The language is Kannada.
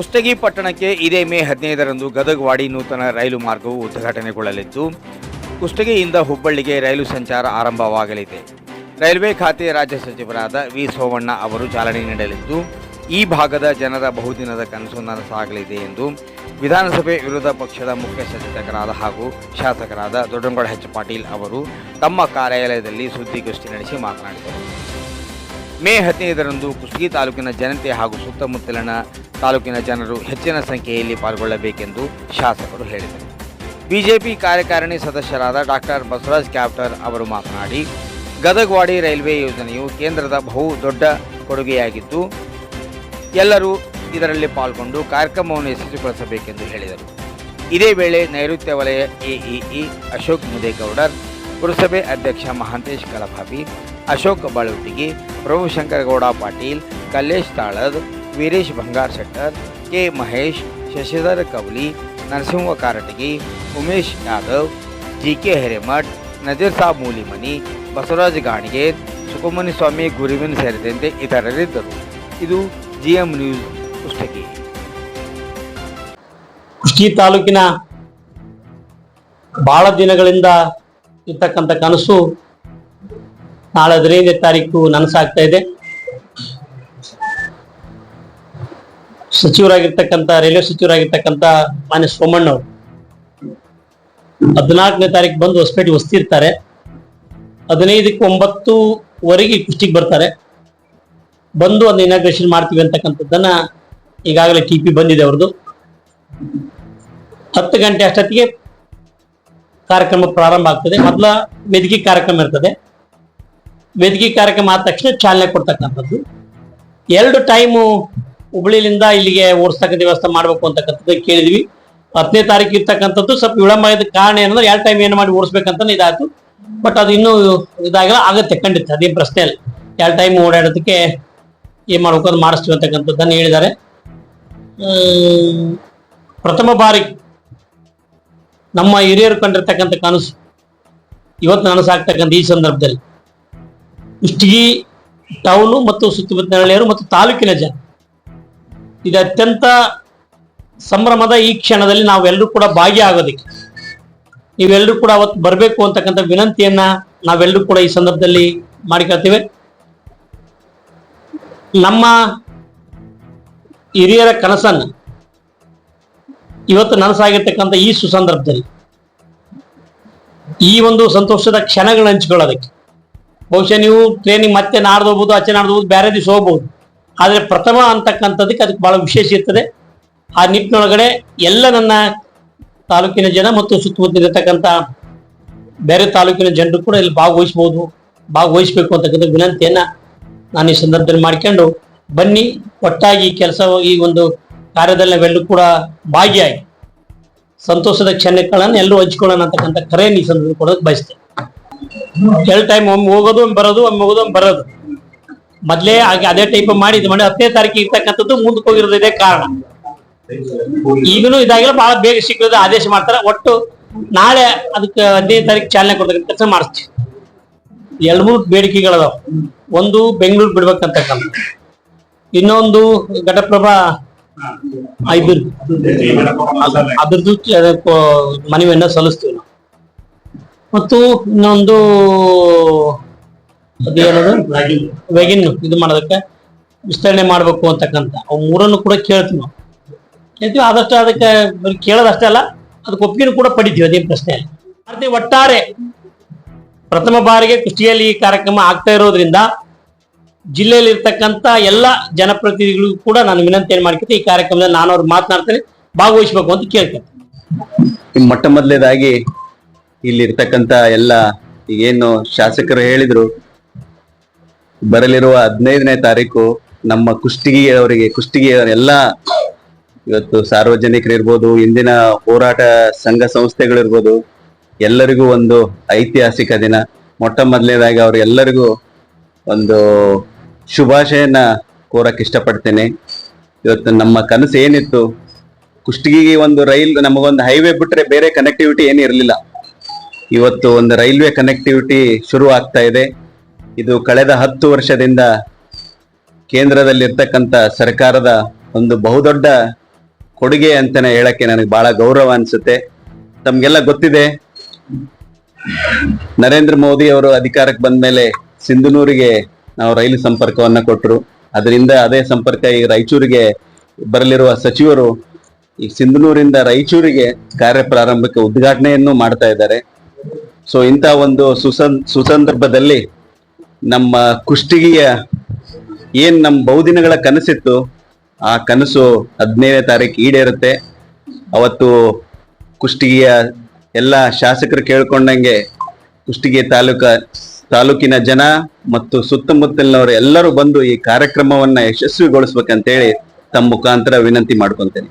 ಕುಷ್ಟಗಿ ಪಟ್ಟಣಕ್ಕೆ ಇದೇ ಮೇ 15ರಂದು ಗದಗವಾಡಿ ನೂತನ ರೈಲು ಮಾರ್ಗವು ಉದ್ಘಾಟನೆಗೊಳ್ಳಲಿದ್ದು ಕುಷ್ಟಗಿಯಿಂದ ಹುಬ್ಬಳ್ಳಿಗೆ ರೈಲು ಸಂಚಾರ ಆರಂಭವಾಗಲಿದೆ. ರೈಲ್ವೆ ಖಾತೆ ರಾಜ್ಯ ಸಚಿವರಾದ ವಿ ಸೋಮಣ್ಣ ಅವರು ಚಾಲನೆ ನೀಡಲಿದ್ದು ಈ ಭಾಗದ ಜನರ ಬಹುದಿನದ ಕನಸು ನನಸಾಗಲಿದೆ ಎಂದು ವಿಧಾನಸಭೆ ವಿರೋಧ ಪಕ್ಷದ ಮುಖ್ಯ ಸಚೇತಕರಾದ ಹಾಗೂ ಶಾಸಕರಾದ ದೊಡ್ಡಂಗೌಡ ಎಚ್ ಪಾಟೀಲ್ ಅವರು ತಮ್ಮ ಕಾರ್ಯಾಲಯದಲ್ಲಿ ಸುದ್ದಿಗೋಷ್ಠಿ ನಡೆಸಿ ಮಾತನಾಡಿದರು. ಮೇ 15ರಂದು ಕುಷ್ಟಗಿ ತಾಲೂಕಿನ ಜನತೆ ಹಾಗೂ ಸುತ್ತಮುತ್ತಲಿನ ತಾಲೂಕಿನ ಜನರು ಹೆಚ್ಚಿನ ಸಂಖ್ಯೆಯಲ್ಲಿ ಪಾಲ್ಗೊಳ್ಳಬೇಕೆಂದು ಶಾಸಕರು ಹೇಳಿದರು. ಬಿಜೆಪಿ ಕಾರ್ಯಕಾರಿಣಿ ಸದಸ್ಯರಾದ ಡಾಕ್ಟರ್ ಬಸವರಾಜ್ ಕ್ಯಾಪ್ಟರ್ ಅವರು ಮಾತನಾಡಿ, ಗದಗವಾಡಿ ರೈಲ್ವೆ ಯೋಜನೆಯು ಕೇಂದ್ರದ ಬಹು ದೊಡ್ಡ ಕೊಡುಗೆಯಾಗಿದ್ದು ಎಲ್ಲರೂ ಇದರಲ್ಲಿ ಪಾಲ್ಗೊಂಡು ಕಾರ್ಯಕ್ರಮವನ್ನು ಯಶಸ್ವಿಗೊಳಿಸಬೇಕೆಂದು ಹೇಳಿದರು. ಇದೇ ವೇಳೆ ನೈಋತ್ಯ ವಲಯ ಎಇಇ ಅಶೋಕ್ ಮುದೇಗೌಡರ್, ಪುರಸಭೆ ಅಧ್ಯಕ್ಷ ಮಹಾಂತೇಶ್ ಕಲಭಾವಿ, ಅಶೋಕ್ ಬಾಳುಟಿಗಿ, ಪ್ರಭುಶಂಕರಗೌಡ ಪಾಟೀಲ್, ಕಲ್ಲೇಶ್ ತಾಳದ್, ವೀರೇಶ್ ಬಂಗಾರ್ ಶೆಟ್ಟರ್, ಕೆ ಮಹೇಶ್, ಶಶಿಧರ್ ಕವಲಿ, ನರಸಿಂಹ ಕಾರಟಗಿ, ಉಮೇಶ್ ಯಾದವ್, ಜಿಕೆ ಹಿರೇಮಠ್, ನಜೀರ್ ಸಾಬ್ ಮೂಲಿಮನಿ, ಬಸವರಾಜ್ ಗಾಣಿಗೆ, ಸುಕುಮನಿ ಸ್ವಾಮಿ ಗುರುವಿನ್ ಸೇರಿದಂತೆ ಇತರರಿದ್ದರು. ಇದು ಜಿಎಂ ನ್ಯೂಸ್ ಕುಷ್ಟಗಿ. ಕುಷ್ಟಗಿ ತಾಲೂಕಿನ ಬಹಳ ದಿನಗಳಿಂದ ಇರ್ತಕ್ಕಂಥ ಕನಸು ನಾಳೆ 15ನೇ ತಾರೀಕು ನನಸಾಗ್ತಾ ಇದೆ. ಸಚಿವರಾಗಿರ್ತಕ್ಕಂಥ ರೈಲ್ವೆ ಸಚಿವರಾಗಿರ್ತಕ್ಕಂಥ ಮಾನ್ಯ ಸೋಮಣ್ಣ ಅವರು 14ನೇ ತಾರೀಕು ಬಂದು ಹೊಸಪೇಟೆ ವಸ್ತಿರ್ತಾರೆ. 15ಕ್ಕೆ 9:00ವರೆಗೆ ಕುಷ್ಟಗಿಗೆ ಬರ್ತಾರೆ. ಬಂದು ಒಂದು ಇನಾಗ್ರೇಷನ್ ಮಾಡ್ತೀವಿ ಅಂತಕ್ಕಂಥದ್ದನ್ನ ಈಗಾಗಲೇ ಟಿಪಿ ಬಂದಿದೆ ಅವ್ರದ್ದು. 10 ಗಂಟೆ ಅಷ್ಟೊತ್ತಿಗೆ ಕಾರ್ಯಕ್ರಮ ಪ್ರಾರಂಭ ಆಗ್ತದೆ. ಮೊದಲ ವೇದಿಕೆ ಕಾರ್ಯಕ್ರಮ ಇರ್ತದೆ. ವೇದಿಕೆ ಕಾರ್ಯಕ್ರಮ ಆದ ತಕ್ಷಣ ಚಾಲನೆ ಕೊಡ್ತಕ್ಕಂಥದ್ದು. 2 ಟೈಮು ಹುಬ್ಬಳ್ಳಿಯಿಂದ ಇಲ್ಲಿಗೆ ಓಡಿಸ್ತಕ್ಕಂಥ ವ್ಯವಸ್ಥೆ ಮಾಡ್ಬೇಕು ಅಂತಕ್ಕಂಥದ್ದು ಕೇಳಿದ್ವಿ. 10ನೇ ತಾರೀಕು ಇರ್ತಕ್ಕಂಥದ್ದು ಸ್ವಲ್ಪ ವಿಳಂಬ ಆದ ಕಾರಣ ಏನಂದ್ರೆ 2 ಟೈಮ್ ಏನು ಮಾಡಿ ಓಡಿಸ್ಬೇಕಂತ ಇದಾಯ್ತು. ಬಟ್ ಅದು ಇನ್ನೂ ಇದಾಗಲ್ಲ, ಆಗತ್ತೆ ಖಂಡಿತ, ಅದೇನು ಪ್ರಶ್ನೆ ಇಲ್ಲ. 2 ಟೈಮ್ ಓಡಾಡೋದಕ್ಕೆ ಏನ್ ಮಾಡ್ಬೇಕು ಅದು ಮಾಡಿಸ್ತೀವಿ ಅಂತಕ್ಕಂಥದ್ದನ್ನು ಹೇಳಿದ್ದಾರೆ. ಪ್ರಥಮ ಬಾರಿ ನಮ್ಮ ಹಿರಿಯರು ಕಂಡಿರ್ತಕ್ಕಂಥ ಕನಸು ಇವತ್ತು ನನಸಾಗ್ತಕ್ಕಂಥ ಈ ಸಂದರ್ಭದಲ್ಲಿ ಕುಷ್ಟಗಿ ಟೌನು ಮತ್ತು ಸುತ್ತಮುತ್ತಲಿನ ಹಳ್ಳಿಯರು ಮತ್ತು ತಾಲೂಕಿನ ಜನ ಇದು ಅತ್ಯಂತ ಸಂಭ್ರಮದ ಈ ಕ್ಷಣದಲ್ಲಿ ನಾವೆಲ್ಲರೂ ಕೂಡ ಭಾಗಿಯಾಗೋದಕ್ಕೆ ನೀವೆಲ್ಲರೂ ಕೂಡ ಅವತ್ತು ಬರಬೇಕು ಅಂತಕ್ಕಂಥ ವಿನಂತಿಯನ್ನ ನಾವೆಲ್ಲರೂ ಕೂಡ ಈ ಸಂದರ್ಭದಲ್ಲಿ ಮಾಡಿಕೊಳ್ತೇವೆ. ನಮ್ಮ ಹಿರಿಯರ ಕನಸನ್ನ ಇವತ್ತು ನನಸಾಗಿರ್ತಕ್ಕಂಥ ಈ ಸುಸಂದರ್ಭದಲ್ಲಿ ಈ ಒಂದು ಸಂತೋಷದ ಕ್ಷಣಗಳನ್ನ ಹಂಚ್ಕೊಳ್ಳೋದಕ್ಕೆ ಬಹುಶಃ ನೀವು ಟ್ರೈನಿಗೆ ಮತ್ತೆ ನಾಡ್ದು ಹೋಗ್ಬೋದು, ಆಚೆ ನಾಡ್ದು ಹೋಗ್ಬೋದು, ಬೇರೆ ದಿವಸ ಹೋಗ್ಬೋದು. ಆದರೆ ಪ್ರಥಮ ಅಂತಕ್ಕಂಥದ್ದಕ್ಕೆ ಅದಕ್ಕೆ ಬಹಳ ವಿಶೇಷ ಇರ್ತದೆ. ಆ ನಿಟ್ಟಿನೊಳಗಡೆ ಎಲ್ಲ ನನ್ನ ತಾಲೂಕಿನ ಜನ ಮತ್ತು ಸುತ್ತಮುತ್ತಲಿರ್ತಕ್ಕಂಥ ಬೇರೆ ತಾಲೂಕಿನ ಜನರು ಕೂಡ ಇಲ್ಲಿ ಭಾಗವಹಿಸಬೇಕು ಅಂತಕ್ಕಂಥ ವಿನಂತಿಯನ್ನ ನಾನು ಈ ಸಂದರ್ಭದಲ್ಲಿ ಮಾಡ್ಕೊಂಡು ಬನ್ನಿ, ಒಟ್ಟಾಗಿ ಕೆಲಸ ಈ ಒಂದು ಕಾರ್ಯದಲ್ಲಿ ನಾವೆಲ್ಲರೂ ಕೂಡ ಭಾಗಿಯಾಗಿ ಸಂತೋಷದ ಕ್ಷಣಗಳನ್ನು ಎಲ್ಲರೂ ಹಂಚ್ಕೊಳ್ಳೋಣ ಅಂತಕ್ಕಂಥ ಕರೆಯನ್ನು ಈ ಸಂದರ್ಭದಲ್ಲಿ ಕೊಡೋದಕ್ಕೆ ಬಯಸ್ತೇನೆ. 2 ಟೈಮ್ ಒಮ್ಮೆ ಹೋಗೋದು, ಒಮ್ಮೆ ಬರೋದು, ಒಮ್ಮೆ ಹೋಗೋದು, ಒಮ್ಮೆ ಬರೋದು. ಮೊದಲೇ ಹಾಗೆ ಅದೇ ಟೈಪ್ ಮಾಡಿ ಇದು ಮಾಡಿ 10ನೇ ತಾರೀಕಿಗೆ ಇರ್ತಕ್ಕಂಥದ್ದು ಮುಂದಕ್ಕೆ ಹೋಗಿರೋದು ಇದೇ ಕಾರಣ. ಈಗಲೂ ಇದಾಗಿಲ್ಲ, ಬಹಳ ಬೇಗ ಸಿಕ್ಕಿರೋದು ಆದೇಶ ಮಾಡ್ತಾರೆ. ಒಟ್ಟು ನಾಳೆ ಅದಕ್ಕೆ 15ನೇ ತಾರೀಕು ಚಾಲನೆ ಕೊಡ್ತಕ್ಕಂಥ ಕೆಲಸ ಮಾಡಿಸ್ತೀವಿ. 2-3 ಬೇಡಿಕೆಗಳದಾವ. ಒಂದು ಬೆಂಗಳೂರು ಬಿಡ್ಬೇಕಂತಕ್ಕಂಥ, ಇನ್ನೊಂದು ಘಟಪ್ರಭಾ ಅದ್ರದ್ದು ಮನವಿಯನ್ನ ಸಲ್ಲಿಸ್ತೀವಿ ನಾವು. ಮತ್ತು ಇನ್ನೊಂದು ಅದೇನದು ವೆಗಿನ್ ಇದು ಮಾಡೋದಕ್ಕೆ ವಿಸ್ತರಣೆ ಮಾಡ್ಬೇಕು ಅಂತಕ್ಕಂಥ ಅವು 3 ಕೂಡ ಕೇಳ್ತೀವಿ ನಾವು. ಕೇಳ್ತೀವಿ, ಆದಷ್ಟು ಅದಕ್ಕೆ ಕೇಳೋದಷ್ಟೇ ಅಲ್ಲ, ಅದಕ್ಕೆ ಒಪ್ಪಿಗೆ ಕೂಡ ಪಡಿತೀವಿ, ಅದೇನು ಪ್ರಶ್ನೆ ಇಲ್ಲ. ಒಟ್ಟಾರೆ ಪ್ರಥಮ ಬಾರಿಗೆ ಕುಷ್ಟಗಿಯಲ್ಲಿ ಈ ಕಾರ್ಯಕ್ರಮ ಆಗ್ತಾ ಇರೋದ್ರಿಂದ ಜಿಲ್ಲೆಯಲ್ಲಿ ಇರ್ತಕ್ಕಂಥ ಎಲ್ಲ ಜನಪ್ರತಿನಿಧಿಗಳಿಗೂ ಕೂಡ ನಾನು ವಿನಂತಿಯನ್ನು ಮಾಡ್ಕೊತೀನಿ, ಈ ಕಾರ್ಯಕ್ರಮದಲ್ಲಿ ನಾನು ಅವ್ರು ಮಾತನಾಡ್ತೇನೆ, ಭಾಗವಹಿಸಬೇಕು ಅಂತ ಕೇಳ್ತೇನೆ. ಮೊಟ್ಟ ಮೊದಲನೇದಾಗಿ ಇಲ್ಲಿ ಇರ್ತಕ್ಕಂಥ ಎಲ್ಲ ಈಗೇನು ಶಾಸಕರು ಹೇಳಿದ್ರು, ಬರಲಿರುವ 15ನೇ ತಾರೀಕು ನಮ್ಮ ಕುಷ್ಟಗಿಯ ಎಲ್ಲ ಇವತ್ತು ಸಾರ್ವಜನಿಕರು ಇರ್ಬೋದು, ಇಂದಿನ ಹೋರಾಟ ಸಂಘ ಸಂಸ್ಥೆಗಳಿರ್ಬೋದು, ಎಲ್ಲರಿಗೂ ಒಂದು ಐತಿಹಾಸಿಕ ದಿನ. ಮೊಟ್ಟ ಮೊದಲನೇದಾಗಿ ಅವ್ರಿಗೆಲ್ಲರಿಗೂ ಒಂದು ಶುಭಾಶಯನ ಕೋರಕ್ಕೆ ಇಷ್ಟಪಡ್ತೇನೆ. ಇವತ್ತು ನಮ್ಮ ಕನಸು ಏನಿತ್ತು, ಕುಷ್ಟಗಿಗೆ ಒಂದು ರೈಲ್, ನಮಗೊಂದು ಹೈವೇ ಬಿಟ್ರೆ ಬೇರೆ ಕನೆಕ್ಟಿವಿಟಿ ಏನು ಇರಲಿಲ್ಲ. ಇವತ್ತು ಒಂದು ರೈಲ್ವೆ ಕನೆಕ್ಟಿವಿಟಿ ಶುರು ಆಗ್ತಾ ಇದೆ. ಇದು ಕಳೆದ 10 ವರ್ಷದಿಂದ ಕೇಂದ್ರದಲ್ಲಿರ್ತಕ್ಕಂಥ ಸರ್ಕಾರದ ಒಂದು ಬಹುದೊಡ್ಡ ಕೊಡುಗೆ ಅಂತಾನೆ ಹೇಳಕ್ಕೆ ನನಗೆ ಬಹಳ ಗೌರವ ಅನ್ಸುತ್ತೆ. ತಮ್ಗೆಲ್ಲ ಗೊತ್ತಿದೆ, ನರೇಂದ್ರ ಮೋದಿ ಅವರು ಅಧಿಕಾರಕ್ಕೆ ಬಂದ ಮೇಲೆ ಸಿಂಧನೂರಿಗೆ ನಾವು ರೈಲು ಸಂಪರ್ಕವನ್ನ ಕೊಟ್ಟರು. ಅದರಿಂದ ಅದೇ ಸಂಪರ್ಕ ಈ ರಾಯಚೂರಿಗೆ ಬರಲಿರುವ ಸಚಿವರು ಈ ಸಿಂಧನೂರಿಂದ ರಾಯಚೂರಿಗೆ ಕಾರ್ಯ ಪ್ರಾರಂಭಕ್ಕೆ ಉದ್ಘಾಟನೆಯನ್ನು ಮಾಡ್ತಾ ಇದ್ದಾರೆ. ಸೊ ಇಂಥ ಒಂದು ಸುಸಂದರ್ಭದಲ್ಲಿ ನಮ್ಮ ಕುಷ್ಟಗಿಯ ಏನ್ ನಮ್ಮ ಬಹುದಿನಗಳ ಕನಸಿತ್ತು, ಆ ಕನಸು 15ನೇ ತಾರೀಕು ಈಡೇರುತ್ತೆ. ಅವತ್ತು ಕುಷ್ಟಗಿಯ ಎಲ್ಲ ಶಾಸಕರು ಕೇಳ್ಕೊಂಡಂಗೆ ಕುಷ್ಟಗಿ ತಾಲೂಕಿನ ಜನ ಮತ್ತು ಸುತ್ತಮುತ್ತಲಿನವರು ಎಲ್ಲರೂ ಬಂದು ಈ ಕಾರ್ಯಕ್ರಮವನ್ನ ಯಶಸ್ವಿಗೊಳಿಸ್ಬೇಕಂತೇಳಿ ತಮ್ಮ ಮುಖಾಂತರ ವಿನಂತಿ ಮಾಡ್ಕೊಂತೇನೆ.